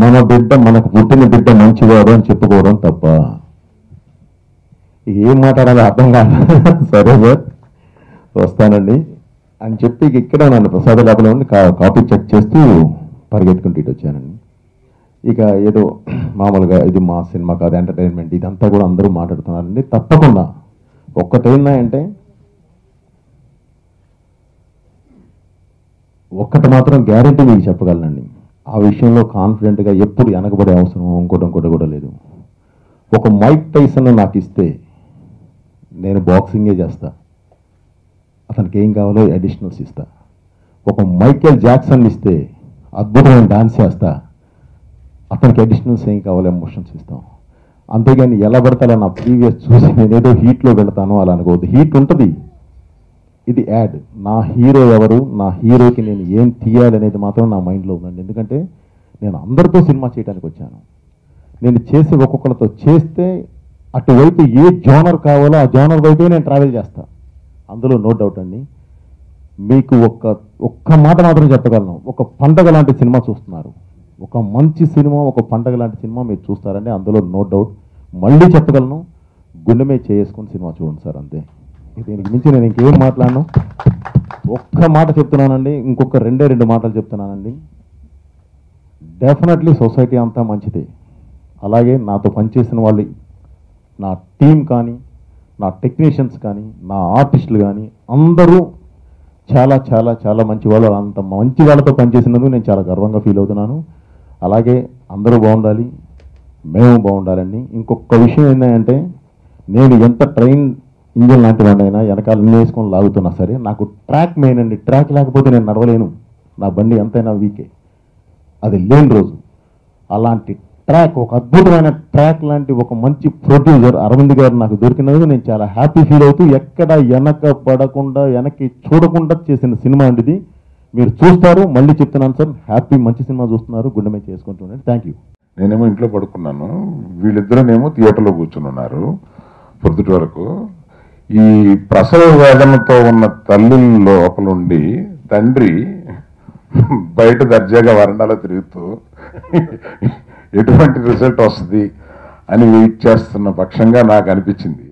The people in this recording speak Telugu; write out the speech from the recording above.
మన బిడ్డ, మనకు పుట్టిన బిడ్డ మంచివాడు అని చెప్పుకోవడం తప్ప. ఏం మాట్లాడాలో అర్థం కాదు. సరే సార్ వస్తానండి అని చెప్పి ఇక్కడ నన్ను ప్రసాద ల్యాబ్లో ఉండి కాపీ చెక్ చేస్తూ పరిగెత్తుకుంటూ ఇటు వచ్చానండి. ఇక ఏదో మామూలుగా ఇది మా సినిమా కాదు, ఎంటర్టైన్మెంట్, ఇదంతా కూడా అందరూ మాట్లాడుతున్నారండి. తప్పకుండా ఒక్కటేందంటే, ఒక్కటి మాత్రం గ్యారెంటీ మీకు చెప్పగలనండి, ఆ విషయంలో కాన్ఫిడెంట్గా ఎప్పుడు వెనకబడే అవసరం ఇంకోటి కూడా లేదు. ఒక మైక్ టైసన్ నాకు ఇస్తే నేను బాక్సింగే చేస్తా, అతనికి ఏం కావాలో అడిషనల్స్ ఇస్తా. ఒక మైకేల్ జాక్సన్ ఇస్తే అద్భుతమైన డాన్స్ చేస్తా, అతనికి అడిషనల్స్ ఏం కావాలో ఎమోషన్స్ ఇస్తాం. అంతేగాని ఎలా పడతాలో నా ప్రీవియస్ చూసి నేనేదో హీట్లో వెళతాను అలా అనుకోవద్దు. హీట్ ఉంటుంది, ఇది యాడ్. నా హీరో ఎవరు, నా హీరోకి నేను ఏం తీయాలనేది మాత్రం నా మైండ్లో ఉందండి. ఎందుకంటే నేను అందరితో సినిమా చేయడానికి వచ్చాను. నేను చేసి ఒక్కొక్కరితో చేస్తే అటువైపు ఏ జోనర్ కావాలో ఆ జోనర్ వైపే నేను ట్రావెల్ చేస్తాను, అందులో నో డౌట్ అండి. మీకు ఒక్క మాట మాత్రం చెప్పగలను, ఒక పండగ లాంటి సినిమా చూస్తున్నారు, ఒక మంచి సినిమా, ఒక పండగ లాంటి సినిమా మీరు చూస్తారండి, అందులో నో డౌట్. మళ్ళీ చెప్పగలను, గుండె మీద చేసుకుని సినిమా చూడండి సార్, అంతే. దీనికి మించి నేను ఇంకేం మాట్లాడను. ఒక్క మాట చెప్తున్నానండి, ఇంకొక రెండు మాటలు చెప్తున్నానండి. డెఫినెట్లీ సొసైటీ అంతా మంచిదే, అలాగే నాతో పనిచేసిన వాళ్ళు, నా టీం కానీ, నా టెక్నీషియన్స్ కానీ, నా ఆర్టిస్టులు కానీ అందరూ చాలా చాలా చాలా మంచి వాళ్ళు. అంత మంచి వాళ్ళతో పనిచేసినందుకు నేను చాలా గర్వంగా ఫీల్ అవుతున్నాను. అలాగే అందరూ బాగుండాలి, మేము బాగుండాలండి. ఇంకొక విషయం ఏంటంటే, నేను ఎంత ట్రైన్ ఇంజిన్ లాంటి వాడినైనా వెనకాల వేసుకొని లాగుతున్నా సరే, నాకు ట్రాక్ మెయిన్ అండి. ట్రాక్ లేకపోతే నేను నడవలేను, నా బండి ఎంతైనా వీకే, అది లేని రోజు. అలాంటి ట్రాక్, ఒక అద్భుతమైన ట్రాక్ లాంటి ఒక మంచి ప్రొడ్యూసర్ అరవింద్ గారు నాకు దొరికినందుకు నేను చాలా హ్యాపీ ఫీల్ అవుతూ, ఎక్కడ వెనక పడకుండా వెనక్కి చూడకుండా చేసిన సినిమా అండి ఇది. మీరు చూస్తారు, మళ్ళీ చెప్తున్నాను సార్, హ్యాపీ, మంచి సినిమా చూస్తున్నారు, గుండె మీద చేసుకుంటున్నాను. Thank you. నేనేమో ఇంట్లో పడుకున్నాను, వీళ్ళిద్దరేమో థియేటర్లో కూర్చుని ఉన్నారు పొద్దుటి వరకు. ఈ ప్రసవ వేదనతో ఉన్న తల్లి లోపలుండి తండ్రి బయట దర్జాగా వరండాలో తిరుగుతూ ఎటువంటి రిజల్ట్ వస్తుంది అని వెయిట్ చేస్తున్న పక్షంగా నాకు అనిపించింది.